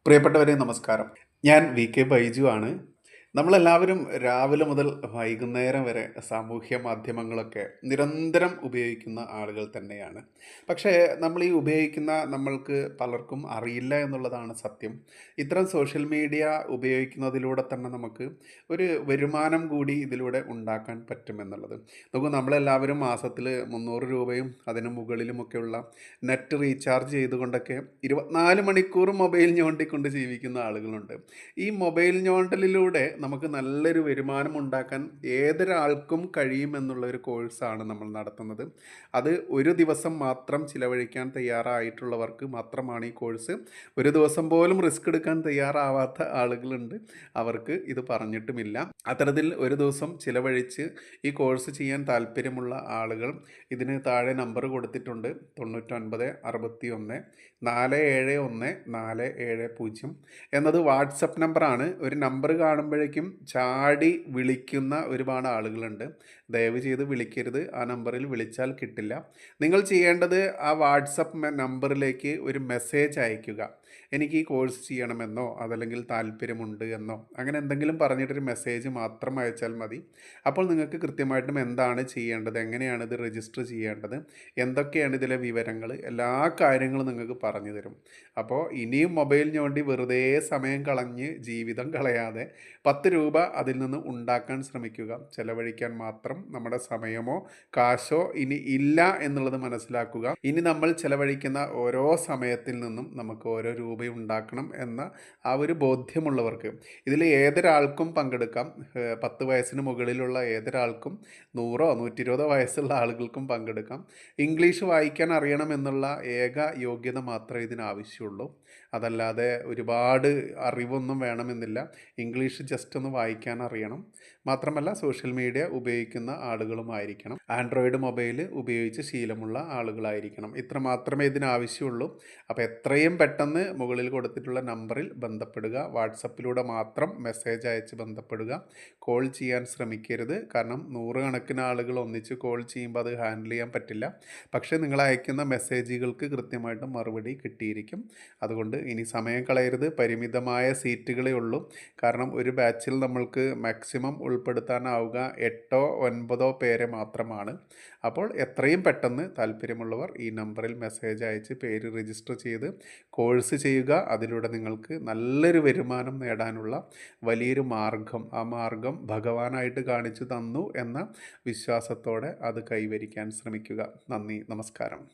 പ്രിയപ്പെട്ടവരെ നമസ്കാരം. ഞാൻ വി കെ ബൈജു ആണ്. നമ്മളെല്ലാവരും രാവിലെ മുതൽ വൈകുന്നേരം വരെ സാമൂഹ്യ മാധ്യമങ്ങളൊക്കെ നിരന്തരം ഉപയോഗിക്കുന്ന ആളുകൾ തന്നെയാണ്. പക്ഷേ നമ്മൾ ഈ ഉപയോഗിക്കുന്ന നമ്മൾക്ക് പലർക്കും അറിയില്ല എന്നുള്ളതാണ് സത്യം. ഇത്തരം സോഷ്യൽ മീഡിയ ഉപയോഗിക്കുന്നതിലൂടെ തന്നെ നമുക്ക് ഒരു വരുമാനം കൂടി ഇതിലൂടെ ഉണ്ടാക്കാൻ പറ്റുമെന്നുള്ളത്. നോക്കൂ, നമ്മളെല്ലാവരും മാസത്തിൽ 300 രൂപയും അതിന് മുകളിലുമൊക്കെയുള്ള നെറ്റ് റീചാർജ് ചെയ്തുകൊണ്ടൊക്കെ 24 മണിക്കൂറും മൊബൈൽ ഞോണ്ടിക്കൊണ്ട് ജീവിക്കുന്ന ആളുകളുണ്ട്. ഈ മൊബൈൽ ഞോണ്ടലിലൂടെ നമുക്ക് നല്ലൊരു വരുമാനം ഉണ്ടാക്കാൻ ഏതൊരാൾക്കും കഴിയുമെന്നുള്ള ഒരു കോഴ്സാണ് നമ്മൾ നടത്തുന്നത്. അത് ഒരു ദിവസം മാത്രം ചിലവഴിക്കാൻ തയ്യാറായിട്ടുള്ളവർക്ക് മാത്രമാണ് ഈ കോഴ്സ്. ഒരു ദിവസം പോലും റിസ്ക് എടുക്കാൻ തയ്യാറാവാത്ത ആളുകളുണ്ട്. അവർക്ക് ഇത് പറഞ്ഞിട്ടുമില്ല. അത്തരത്തിൽ ഒരു ദിവസം ചിലവഴിച്ച് ഈ കോഴ്സ് ചെയ്യാൻ താല്പര്യമുള്ള ആളുകൾ ഇതിന് താഴെ നമ്പർ കൊടുത്തിട്ടുണ്ട്: 99 61 471 470 എന്നത് വാട്സപ്പ് നമ്പറാണ്. ഒരു നമ്പർ കാണുമ്പോഴേക്കും ചാടി വിളിക്കുന്ന ഒരുപാട് ആളുകളുണ്ട്. ദയവ് ചെയ്ത് വിളിക്കരുത്. ആ നമ്പറിൽ വിളിച്ചാൽ കിട്ടില്ല. നിങ്ങൾ ചെയ്യേണ്ടത് ആ വാട്സപ്പ് നമ്പറിലേക്ക് ഒരു മെസ്സേജ് അയയ്ക്കുക. എനിക്ക് ഈ കോഴ്സ് ചെയ്യണമെന്നോ അതല്ലെങ്കിൽ താല്പര്യമുണ്ട് എന്നോ അങ്ങനെ എന്തെങ്കിലും പറഞ്ഞിട്ടൊരു മെസ്സേജ് മാത്രം അയച്ചാൽ മതി. അപ്പോൾ നിങ്ങൾക്ക് കൃത്യമായിട്ടും എന്താണ് ചെയ്യേണ്ടത്, എങ്ങനെയാണ് ഇത് രജിസ്റ്റർ ചെയ്യേണ്ടത്, എന്തൊക്കെയാണ് ഇതിലെ വിവരങ്ങൾ, എല്ലാ കാര്യങ്ങളും നിങ്ങൾക്ക് പറഞ്ഞു തരും. അപ്പോൾ ഇനിയും മൊബൈൽ ഞോണ്ടി വെറുതെ സമയം കളഞ്ഞ് ജീവിതം കളയാതെ 10 രൂപ അതിൽ നിന്ന് ഉണ്ടാക്കാൻ ശ്രമിക്കുക. ചെലവഴിക്കാൻ മാത്രം നമ്മുടെ സമയമോ കാശോ ഇനി ഇല്ല എന്നുള്ളത് മനസ്സിലാക്കുക. ഇനി നമ്മൾ ചെലവഴിക്കുന്ന ഓരോ സമയത്തിൽ നിന്നും നമുക്ക് ഓരോ രൂപ ഉണ്ടാക്കണം എന്ന ആ ഒരു ബോധ്യമുള്ളവർക്ക് ഇതിൽ ഏതൊരാൾക്കും പങ്കെടുക്കാം. 10 വയസ്സിന് മുകളിലുള്ള ഏതൊരാൾക്കും, 100 120 വയസ്സുള്ള ആളുകൾക്കും പങ്കെടുക്കാം. ഇംഗ്ലീഷ് വായിക്കാൻ അറിയണം എന്നുള്ള ഏക യോഗ്യത മാത്രമേ ഇതിനാവശ്യമുള്ളൂ. അതല്ലാതെ ഒരുപാട് അറിവൊന്നും വേണമെന്നില്ല. ഇംഗ്ലീഷ് ജസ്റ്റ് ഒന്ന് വായിക്കാൻ അറിയണം. മാത്രമല്ല സോഷ്യൽ മീഡിയ ഉപയോഗിക്കുന്ന ആളുകളുമായിരിക്കണം. ആൻഡ്രോയിഡ് മൊബൈൽ ഉപയോഗിച്ച് ശീലമുള്ള ആളുകളായിരിക്കണം. ഇത്ര മാത്രമേ ഇതിനാവശ്യമുള്ളൂ. അപ്പോൾ എത്രയും പെട്ടെന്ന് മുകളിൽ കൊടുത്തിട്ടുള്ള നമ്പറിൽ ബന്ധപ്പെടുക. വാട്സപ്പിലൂടെ മാത്രം മെസ്സേജ് അയച്ച് ബന്ധപ്പെടുക. കോൾ ചെയ്യാൻ ശ്രമിക്കരുത്. കാരണം 100 കണക്കിന് ആളുകൾ ഒന്നിച്ച് കോൾ ചെയ്യുമ്പോൾ അത് ഹാൻഡിൽ ചെയ്യാൻ പറ്റില്ല. പക്ഷേ നിങ്ങൾ അയക്കുന്ന മെസ്സേജുകൾക്ക് കൃത്യമായിട്ട് മറുപടി കിട്ടിയിരിക്കും. അതുകൊണ്ട് ഇനി സമയം കളയരുത്. പരിമിതമായ സീറ്റുകളേ ഉള്ളൂ. കാരണം ഒരു ബാച്ചിൽ നമ്മൾക്ക് മാക്സിമം ഉൾപ്പെടുത്താനാവുക 8 9 പേരെ മാത്രമാണ്. അപ്പോൾ എത്രയും പെട്ടെന്ന് താല്പര്യമുള്ളവർ ഈ നമ്പറിൽ മെസ്സേജ് അയച്ച് പേര് രജിസ്റ്റർ ചെയ്ത് കോഴ്സ് ചെയ്യുക. അതിലൂടെ നിങ്ങൾക്ക് നല്ലൊരു വരുമാനം നേടാനുള്ള വലിയൊരു മാർഗം, ആ മാർഗം ഭഗവാനായിട്ട് കാണിച്ചു തന്നു എന്ന വിശ്വാസത്തോടെ അത് കൈവരിക്കാൻ ശ്രമിക്കുക. നന്ദി, നമസ്കാരം.